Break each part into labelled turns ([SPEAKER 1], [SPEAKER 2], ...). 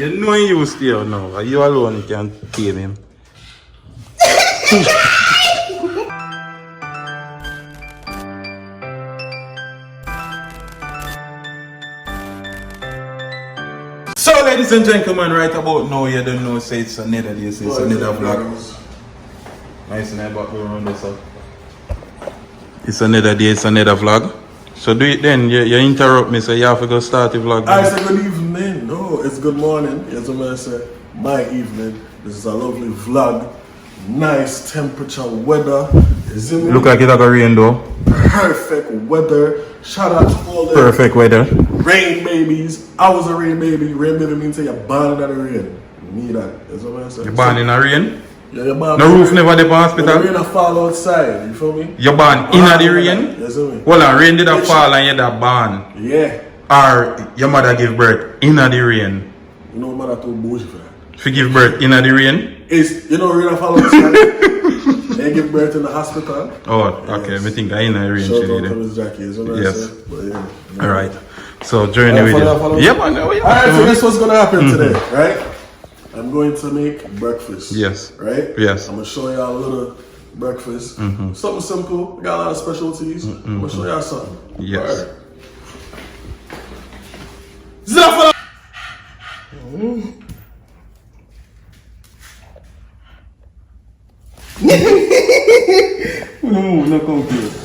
[SPEAKER 1] You know you still now. You alone can tame him. So ladies and gentlemen, right about now you don't know, say it's another day, say it's another vlog. Nice and I back around this up. It's another day, it's another vlog. So do it then, you interrupt me, so you have to go start the vlog.
[SPEAKER 2] I say good evening. No, it's good morning. Yes, I'm gonna say my evening. This is a lovely vlog. Nice temperature weather.
[SPEAKER 1] Look like it's like a rain though.
[SPEAKER 2] Perfect weather. Shout out to all the
[SPEAKER 1] Perfect weather.
[SPEAKER 2] rain babies. I was a rain baby. Rain baby means you're born in the rain. Me that. That's what I'm saying.
[SPEAKER 1] You're born in a rain?
[SPEAKER 2] Yeah, you're born.
[SPEAKER 1] No roof never the hospital?
[SPEAKER 2] The rain fall outside. You feel me?
[SPEAKER 1] You're born in the rain?
[SPEAKER 2] Yes, sir.
[SPEAKER 1] Well, a rain did a fall and you're that born.
[SPEAKER 2] Yeah.
[SPEAKER 1] Or your mother give birth in the rain.
[SPEAKER 2] You know, mother too bullshit for that.
[SPEAKER 1] If you give birth in the rain?
[SPEAKER 2] It's, you know, rain fall outside. They give birth in the hospital.
[SPEAKER 1] Oh, okay.
[SPEAKER 2] Yes.
[SPEAKER 1] I think I in the rain.
[SPEAKER 2] Shout out to Miss Jackie. Is what
[SPEAKER 1] Yes.
[SPEAKER 2] I said. But yeah.
[SPEAKER 1] Alright. So, journey with
[SPEAKER 2] follow.
[SPEAKER 1] you. Yeah, man.
[SPEAKER 2] Alright, so this what's going to happen today, right? I'm going to make breakfast.
[SPEAKER 1] Yes.
[SPEAKER 2] Right?
[SPEAKER 1] Yes.
[SPEAKER 2] I'm going to show y'all a little breakfast. Something simple. We got a lot of specialties. I'm going to show y'all something.
[SPEAKER 1] Yes.
[SPEAKER 2] All right. No confused.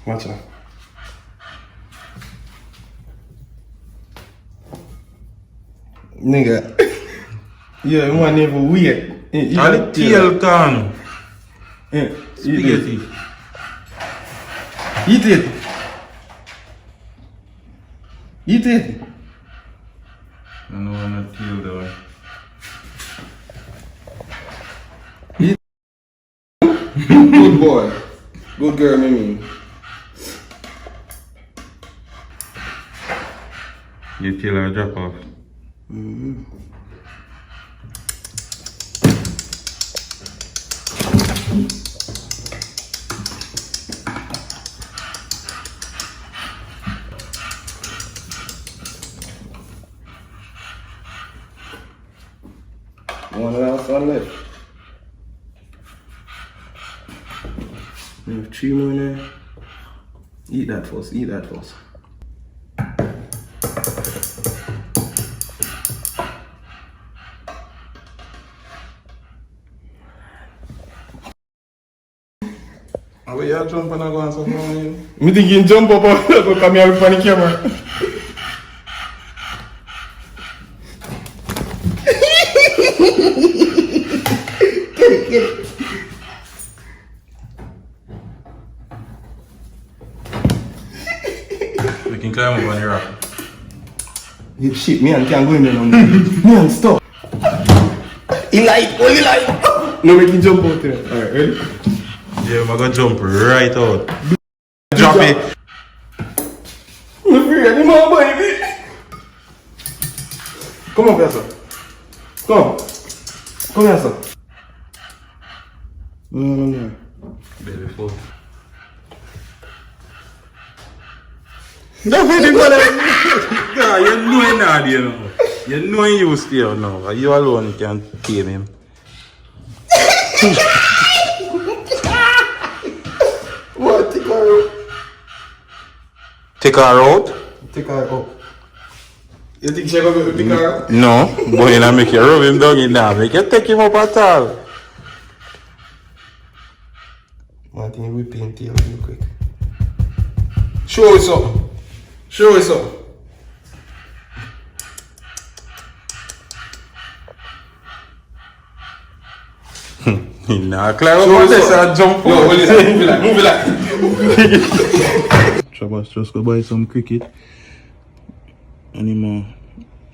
[SPEAKER 2] Watch out. Nigga. Yeah, you want never weird.
[SPEAKER 1] And the tail can.
[SPEAKER 2] Spaghetti. Eat it. Eat it.
[SPEAKER 1] I know I'm not tail though.
[SPEAKER 2] Good boy. Good girl, Mimi.
[SPEAKER 1] Your tail will drop off.
[SPEAKER 2] One last one left. We have 3 more in there. Eat that first, eat that first.
[SPEAKER 1] How are you jump and go and something?
[SPEAKER 2] Me think you jump up and go come here with the camera. Get it.
[SPEAKER 1] We can climb up on the rock.
[SPEAKER 2] You shit, me and can't go in there no more. Me and stop. He like, only like. No, make you jump out there. Alright, ready?
[SPEAKER 1] Yeah, I'm gonna jump right out. Drop it.
[SPEAKER 2] I'm free anymore, baby. Come on, here, sir. Come. Come here, sir. No.
[SPEAKER 1] Baby foot.
[SPEAKER 2] Don't make me go there.
[SPEAKER 1] God, you know you're not there now. You know you still now. You alone can tame him.
[SPEAKER 2] What? Take her out.
[SPEAKER 1] Take her out?
[SPEAKER 2] Take her out. You think she's going to take her out?
[SPEAKER 1] No, but you make you rub him down in there. Make you take him up at all.
[SPEAKER 2] One thing we paint here real quick. Show us up. Show us up.
[SPEAKER 1] Nah, climb up on this and jump
[SPEAKER 2] Yo,
[SPEAKER 1] out.
[SPEAKER 2] move it like.
[SPEAKER 1] Travis just go buy some cricket. And him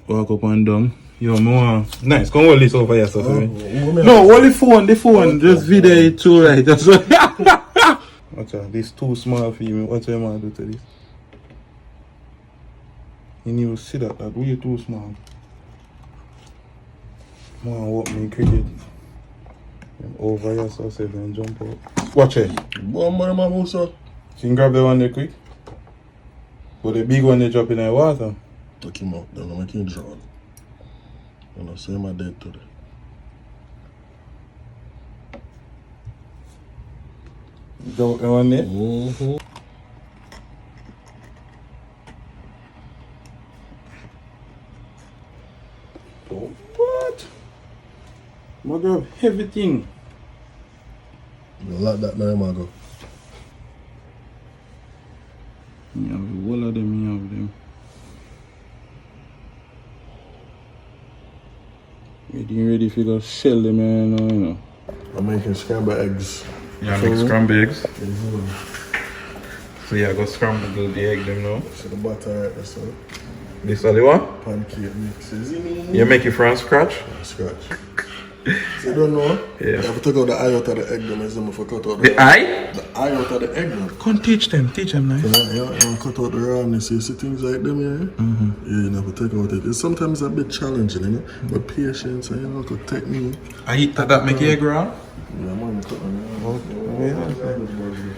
[SPEAKER 1] walk up and down. Yo, more nice. Come hold this over here, so no, hold the phone, just video it too, right? That's what. Watch out, this too small for you. What you want to do to this? You need to see that way too small. Man, walk me cricket. Over here, so say then jump out. Watch it.
[SPEAKER 2] One more, my mouse.
[SPEAKER 1] You can grab the one there quick. But the big one they drop in the water.
[SPEAKER 3] Tuck him out, then make him drown. And I say my dead today.
[SPEAKER 1] Go on there.
[SPEAKER 3] Mm-hmm.
[SPEAKER 1] What? My girl, everything.
[SPEAKER 3] You like that now, my girl.
[SPEAKER 1] You have all of them, you have them. Getting ready for go shell them, you know.
[SPEAKER 3] I'm making scrambled eggs.
[SPEAKER 1] Yeah, make scrambled eggs.
[SPEAKER 3] Mm-hmm.
[SPEAKER 1] So yeah, go scramble the egg them now.
[SPEAKER 3] So the butter right there, so
[SPEAKER 1] This is the one?
[SPEAKER 3] pancake mixes.
[SPEAKER 1] You make it from scratch?
[SPEAKER 3] Scratch. So you don't know?
[SPEAKER 1] Yeah.
[SPEAKER 3] You have to take out the eye out of the egg, then you have to cut out
[SPEAKER 1] The eye?
[SPEAKER 3] the eye out of the egg, man.
[SPEAKER 1] Come teach them nice.
[SPEAKER 3] You cut out the roundness, you see things like them, yeah? Mm-hmm. Yeah, you have to take out it. It's sometimes a bit challenging, you know? But patience and, you know, good technique.
[SPEAKER 1] I eat that make egg round?
[SPEAKER 3] Yeah, man, cut on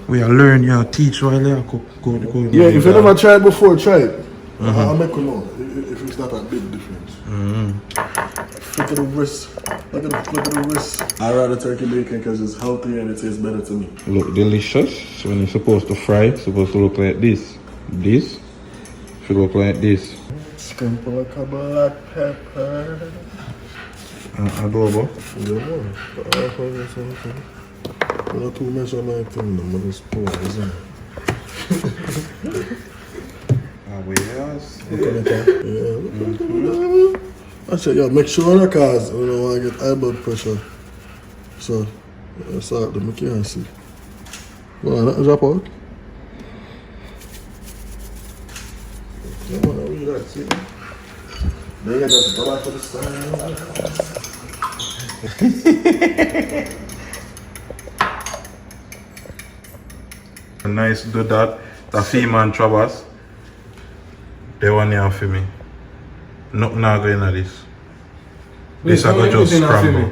[SPEAKER 1] We are learn, yeah, teach while they cook. Go.
[SPEAKER 3] Yeah, if you never tried before, try it. I'll make you know if it's not a big difference. Look at the wrist. Look at the wrist. I rather turkey bacon because it's healthy and it tastes better to me.
[SPEAKER 1] Look delicious. So when you're supposed to fry, it's supposed to look like this. This should look like this.
[SPEAKER 3] Sprinkle like a black pepper.
[SPEAKER 1] Adobo.
[SPEAKER 3] Yeah, man. I'm not too much on my thing, I'm just pour it, isn't it?
[SPEAKER 1] Yes.
[SPEAKER 3] I said, yo, make sure because you don't want to get high blood pressure. So, that's all the make you see. Well, that drop out. Come on, read that, see? Then you just go back to the stand.
[SPEAKER 1] Nice do that. The female Travis. They want here for me. Nothing not going at this. This I got just scramble.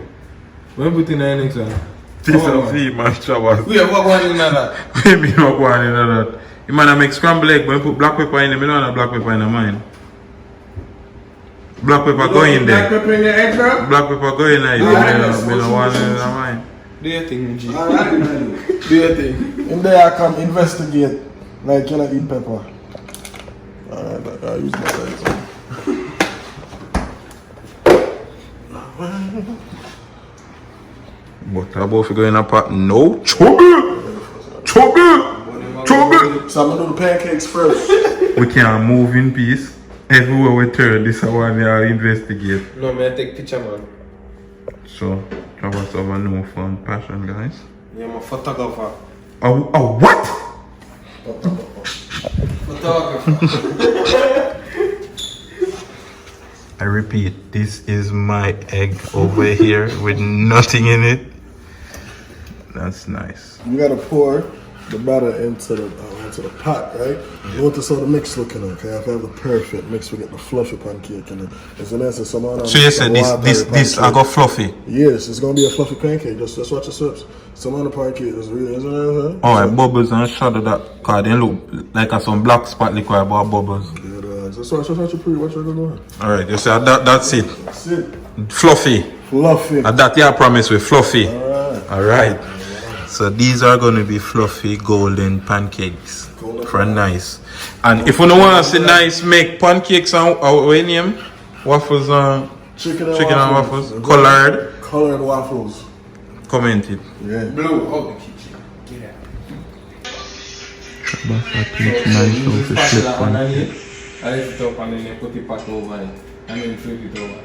[SPEAKER 4] When put in the next one?
[SPEAKER 1] This is a female Travis.
[SPEAKER 4] We have what one in that?
[SPEAKER 1] Maybe not one in that. You might make scrambled egg, but put black pepper in it. I don't have black pepper in mine. Black pepper go in there.
[SPEAKER 4] Black pepper in the egg, bro?
[SPEAKER 1] Black pepper go in there. I don't want in mine.
[SPEAKER 4] Do your thing, G.
[SPEAKER 3] Alright, man.
[SPEAKER 4] Do your thing.
[SPEAKER 3] In there I come investigate, like you know, eat pepper. Alright, I use my size.
[SPEAKER 1] But how about if you go in a pot? No. Chubby!
[SPEAKER 3] So I'm gonna do the pancakes first.
[SPEAKER 1] We can't move in peace. Everywhere we turn, this is one we are investigate.
[SPEAKER 4] No, man, I take picture, man.
[SPEAKER 1] So, Travis have a new fun passion, guys.
[SPEAKER 4] Yeah, I'm a photographer.
[SPEAKER 1] A what?
[SPEAKER 4] Photographer.
[SPEAKER 1] I repeat, this is my egg over here with nothing in it. That's nice.
[SPEAKER 3] You gotta pour the batter into the pot, right? You want this sort of mix looking like. Okay? If you have the perfect mix, we get the fluffy pancake in it. It's an essence. So
[SPEAKER 1] you said this I got fluffy?
[SPEAKER 3] Yes, it's gonna be a fluffy pancake. Just watch the steps. Some of the pancake is really, isn't it?
[SPEAKER 1] Alright, bubbles and shadow that, cause they look like some black spot liquid about bubbles.
[SPEAKER 3] Yeah, just watch your pretty. Watch your good.
[SPEAKER 1] Alright, you say that's it.
[SPEAKER 3] That's it.
[SPEAKER 1] Fluffy.
[SPEAKER 3] Fluffy.
[SPEAKER 1] And that you promise with fluffy.
[SPEAKER 3] Alright.
[SPEAKER 1] Alright. So these are going to be fluffy golden pancakes for nice. And if you don't want to see nice, make pancakes and what name? Waffles and
[SPEAKER 3] Chicken and
[SPEAKER 1] waffles.
[SPEAKER 3] Colored waffles.
[SPEAKER 1] Comment it.
[SPEAKER 3] Yeah.
[SPEAKER 4] Blue, oh, the kitchen. Get out. I lift it up and then you put the pot over it. And then flip it over.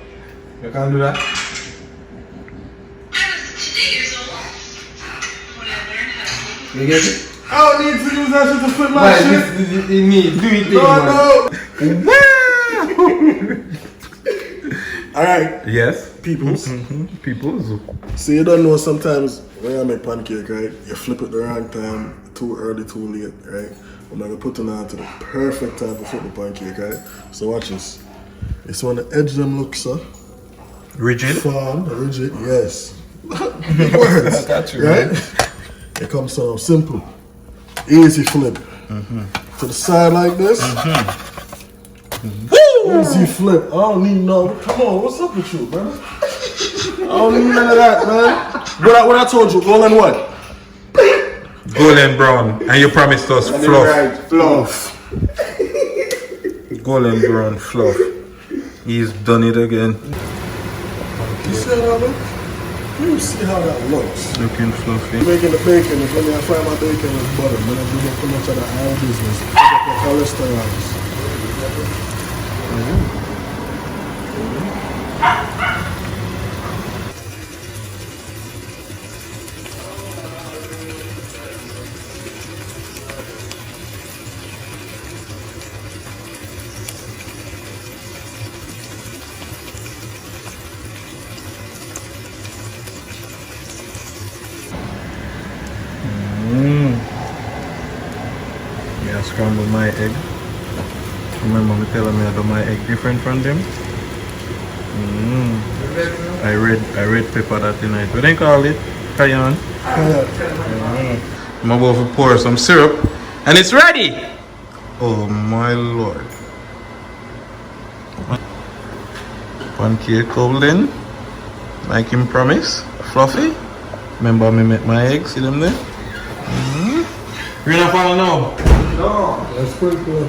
[SPEAKER 4] You can do that? You get it?
[SPEAKER 3] I don't need to use that shit to flip my
[SPEAKER 4] Right,
[SPEAKER 3] shit.
[SPEAKER 4] this you need. Do it thing,
[SPEAKER 3] No. Alright.
[SPEAKER 1] Yes.
[SPEAKER 3] Peoples.
[SPEAKER 1] Peoples.
[SPEAKER 3] So you don't know sometimes when you make pancake, right? You flip it the wrong time, too early, too late, right? I'm gonna put it on to the perfect time to flip the pancake, right? So watch this. It's when the edge them look so
[SPEAKER 1] Rigid.
[SPEAKER 3] firm, rigid, yes. Big words.
[SPEAKER 4] I got you,
[SPEAKER 3] right? It comes so simple. Easy flip. To the side like this.
[SPEAKER 1] Woo!
[SPEAKER 3] Easy flip. I don't need no. Come on, what's up with you, brother? I don't need none of that, man. What I told you, golden what?
[SPEAKER 1] Golden brown. And you promised us fluff.
[SPEAKER 2] Right, fluff.
[SPEAKER 1] Golden brown fluff. He's done it again.
[SPEAKER 3] You see how that looks? You see how that looks.
[SPEAKER 1] Looking fluffy.
[SPEAKER 3] Making the bacon, if when I fry my bacon with butter, man, I do not too much of the oil business. The cholesterol.
[SPEAKER 1] Yeah, scramble my egg. Remember me telling me I do my egg different from them? I red pepper that tonight. What do you call it? Cayenne? I'm about to pour some syrup and it's ready! Oh my lord. Pancake golden. Like him promise. Fluffy. Remember me make my eggs, see them there? We're not falling now.
[SPEAKER 3] No, that's pretty cool.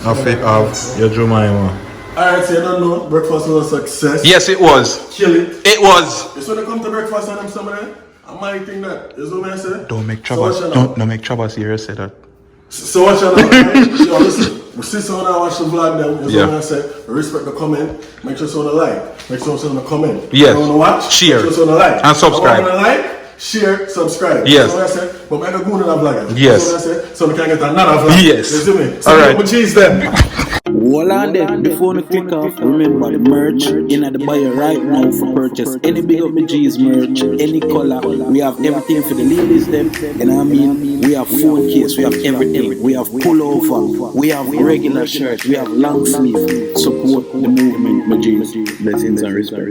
[SPEAKER 1] Off it of your Jemima.
[SPEAKER 3] Alright, so you don't know, breakfast was a success.
[SPEAKER 1] Yes, it was.
[SPEAKER 3] Kill it.
[SPEAKER 1] It was.
[SPEAKER 3] It's when they come to breakfast and I'm somewhere, I might think that. You know what I say?
[SPEAKER 1] Don't make trouble. Don't make trouble here. Say that.
[SPEAKER 3] So watch out, right? Yo, listen. We see someone that watch the vlog them. You know what I say? Respect the comment. Make sure someone like. Make sure someone comment.
[SPEAKER 1] Yes.
[SPEAKER 3] You want to watch?
[SPEAKER 1] Share.
[SPEAKER 3] Make sure someone like.
[SPEAKER 1] And subscribe.
[SPEAKER 3] You want to like? Share, subscribe.
[SPEAKER 1] Yes.
[SPEAKER 3] You know what I say? But make a good in a vlog.
[SPEAKER 1] Yes.
[SPEAKER 3] You know what I say? So we can get another vlog.
[SPEAKER 1] Yes.
[SPEAKER 3] You see me? So
[SPEAKER 1] all right.
[SPEAKER 3] my cheese then.
[SPEAKER 5] Hold on there, before we click off, remember the merch in the bio right now for purchase. Any Big Up My G's merch, any color, we have everything for the ladies them, you know what I mean? We have phone case, we have everything, we have pullover, we have regular shirts, we have long sleeve. Support the movement, my G's. Blessings and respect.